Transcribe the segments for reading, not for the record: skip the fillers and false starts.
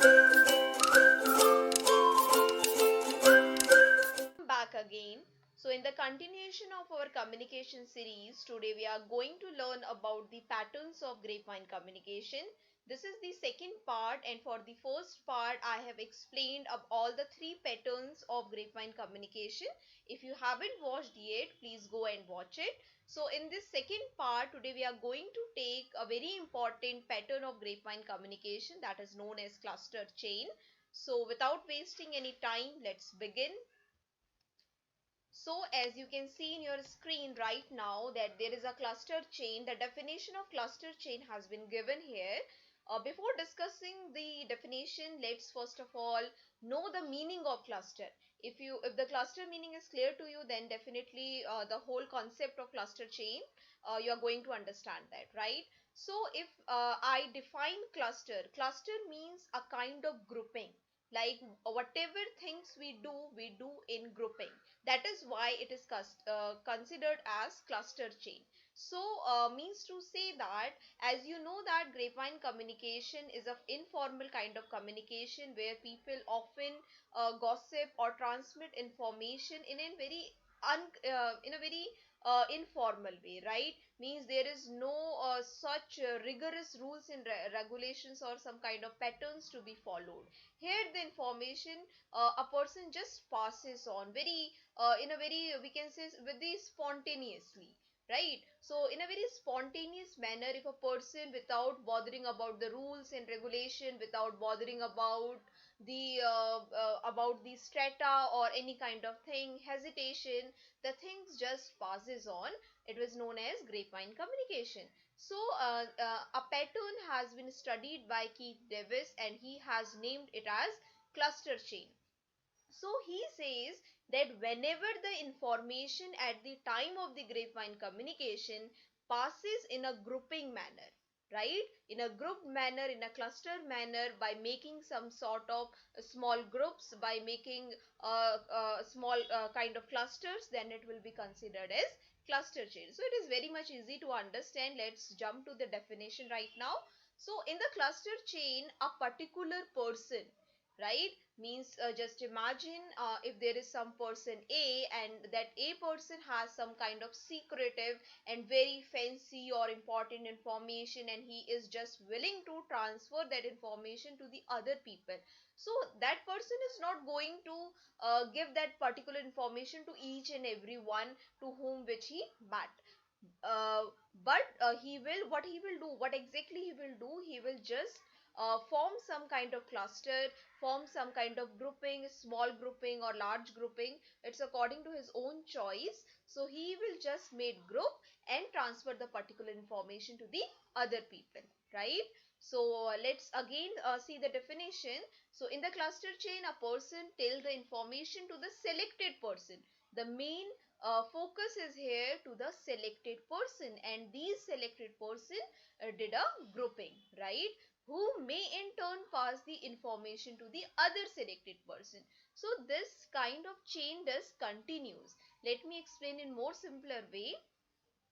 Back again. So, in the continuation of our communication series, today we are going to learn about the patterns of grapevine communication. This is the second part, and for the first part, I have explained of all the three patterns of grapevine communication. If you haven't watched yet, please go and watch it. So, in this second part, today we are going to take a very important pattern of grapevine communication that is known as cluster chain. So, without wasting any time, let's begin. So as you can see in your screen right now that there is a cluster chain. The definition of cluster chain has been given here. Before discussing the definition, let's first of all know the meaning of cluster. If the cluster meaning is clear to you, then definitely the whole concept of cluster chain you are going to understand that, right? So if I define cluster means a kind of grouping, like whatever things we do in grouping. That is why it is considered as cluster chain. So means to say that, as you know that grapevine communication is of informal kind of communication where people often gossip or transmit information in a very informal way, right? Means there is no such rigorous rules and regulations or some kind of patterns to be followed. Here the information a person just passes on very in a very, we can say, very spontaneously, right? So in a very spontaneous manner, if a person, without bothering about the rules and regulation, without bothering about the strata or any kind of thing, hesitation, the things just passes on. It was known as grapevine communication. So a pattern has been studied by Keith Davis and he has named it as cluster chain. So he says that whenever the information at the time of the grapevine communication passes in a grouping manner, right, in a grouped manner, in a cluster manner, by making some sort of small groups, by making small kind of clusters, then it will be considered as cluster chain. So it is very much easy to understand. Let's jump to the definition right now. So in the cluster chain, a particular person, right, means just imagine if there is some person A and that A person has some kind of secretive and very fancy or important information, and he is just willing to transfer that information to the other people. So that person is not going to give that particular information to each and every one to whom which he met. uh, but what exactly he will do, he will just form some kind of cluster, form some kind of grouping, small grouping or large grouping. It's according to his own choice. So he will just make group and transfer the particular information to the other people, right? So let's again see the definition. So in the cluster chain, a person tell the information to the selected person. The main focus is here to the selected person, and these selected person did a grouping, right, who may in turn pass the information to the other selected person. So this kind of chain does continues. Let me explain in more simpler way,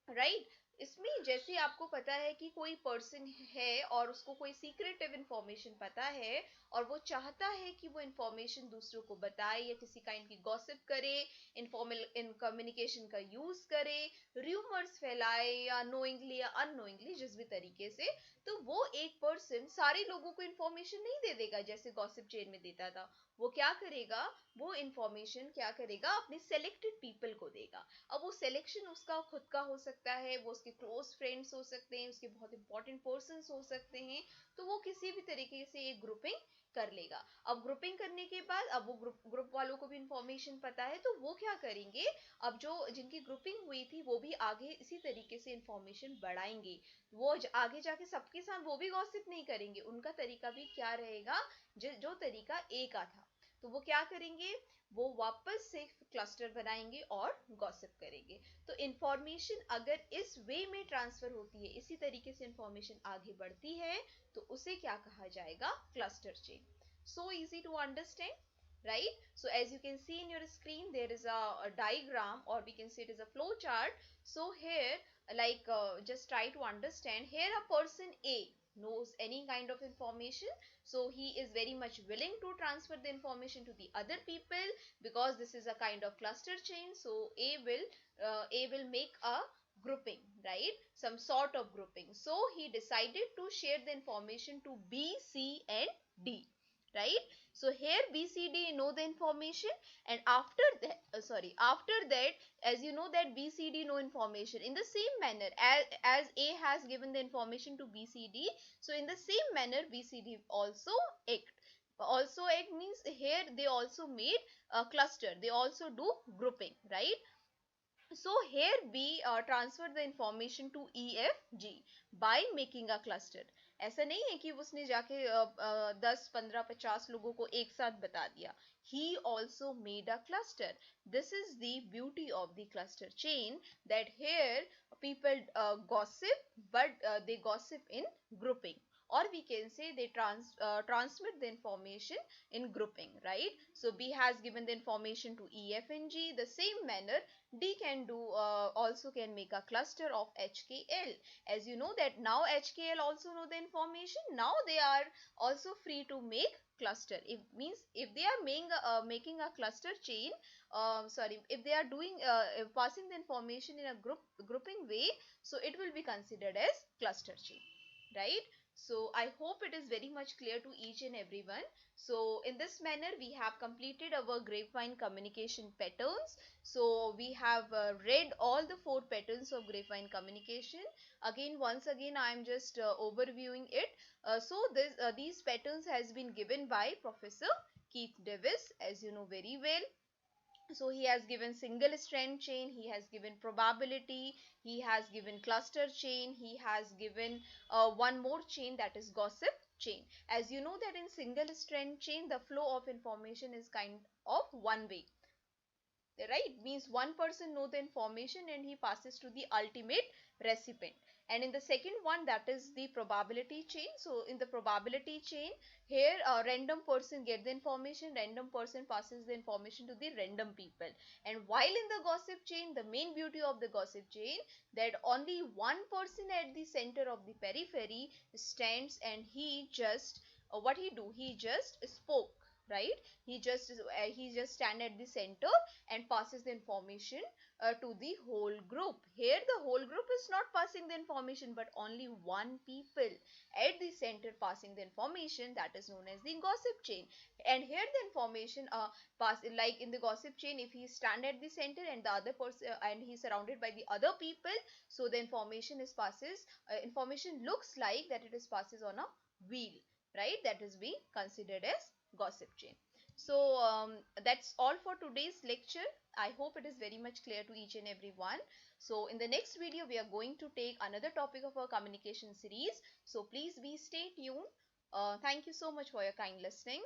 right इसमें जैसे आपको पता है कि कोई person है और उसको कोई सीक्रेटिव इंफॉर्मेशन पता है और वो चाहता है कि वो इंफॉर्मेशन दूसरों को बताए या किसी काइंड की गॉसिप करे, इनफॉर्मल इन कम्युनिकेशन का यूज करे, र्यूमर्स फैलाए या नोइंगली या अननोइंगली जिस भी तरीके से, तो वो एक पर्सन सारे लोगों को इंफॉर्मेशन नहीं दे देगा जैसे गॉसिप चेन में देता था। वो क्या करेगा, वो इंफॉर्मेशन क्या करेगा, अपने सेलेक्टेड पीपल को देगा। अब वो सिलेक्शन उसका खुद का हो सकता है, वो उसके क्लोज फ्रेंड्स हो सकते हैं, उसके बहुत इंपॉर्टेंट पर्संस हो सकते हैं, तो वो किसी भी तरीके से एक ग्रुपिंग कर लेगा। अब ग्रुपिंग करने के बाद अब वो ग्रुप वालों को भी इंफॉर्मेशन पता है, तो वो क्या करेंगे, अब जो जिनकी ग्रुपिंग हुई थी वो भी आगे इसी तरीके से इंफॉर्मेशन बढ़ाएंगे। वो आगे जाके सबके साथ वो भी गॉसिप नहीं करेंगे, उनका तरीका भी क्या रहेगा, जो तरीका ए का था, तो वो क्या करेंगे, वो वापस से क्लस्टर बनाएंगे और गॉसिप करेंगे। तो इंफॉर्मेशन अगर इस वे में ट्रांसफर होती है, इसी तरीके से इंफॉर्मेशन आगे बढ़ती है, तो उसे क्या कहा जाएगा, cluster chain. So easy to understand, right? So as you can see in your screen, there is a diagram, or we can say it is a flow chart. So here, just try to understand. Here a person A knows any kind of information. so he is very much willing to transfer the information to the other people, because this is a kind of cluster chain. So A will make a grouping, right, some sort of grouping. So he decided to share the information to B, C and D, right. So here B, C, D know the information, and after that, after that, as you know that B, C, D know information, in the same manner as A has given the information to B, C, D, so in the same manner B, C, D also act means here they also made a cluster, they also do grouping, right. So here we transfer the information to EFG by making a cluster. ऐसा नहीं है कि उसने जाके 10 15 50 लोगों को एक साथ बता दिया. He also made a cluster. This is the beauty of the cluster chain, that here people gossip, but they gossip in grouping, or we can say they transmit the information in grouping, right. So B has given the information to E, F and G. The same manner D can do, also can make a cluster of HKL. As you know that now HKL also know the information, now they are also free to make cluster. It means if they are making a cluster chain, if they are doing passing the information in a grouping way, so it will be considered as cluster chain, right. So I hope it is very much clear to each and everyone. So in this manner we have completed our grapevine communication patterns. So we have read all the 4 patterns of grapevine communication. Again, once again I am just overviewing it. These patterns has been given by Professor Keith Davis, as you know very well. So he has given single strand chain, he has given probability, he has given cluster chain, he has given one more chain, that is gossip chain. As you know that in single strand chain the flow of information is kind of one way, right, means one person know the information and he passes to the ultimate recipient. And in the second one, that is the probability chain. So in the probability chain, here a random person get the information, random person passes the information to the random people. And while in the gossip chain, the main beauty of the gossip chain, that only one person at the center of the periphery stands, and he just what he do, he just spoke, right. He just stand at the center and passes the information to the whole group. Here the whole group is not passing the information, but only one people at the center passing the information, that is known as the gossip chain. And here the information pass, like in the gossip chain, if he stand at the center and the other person and he is surrounded by the other people, so the information looks like that it is passes on a wheel, right, that is being considered as gossip chain. So that's all for today's lecture. I hope it is very much clear to each and every one. So in the next video, we are going to take another topic of our communication series. So please be stay tuned. Thank you so much for your kind listening.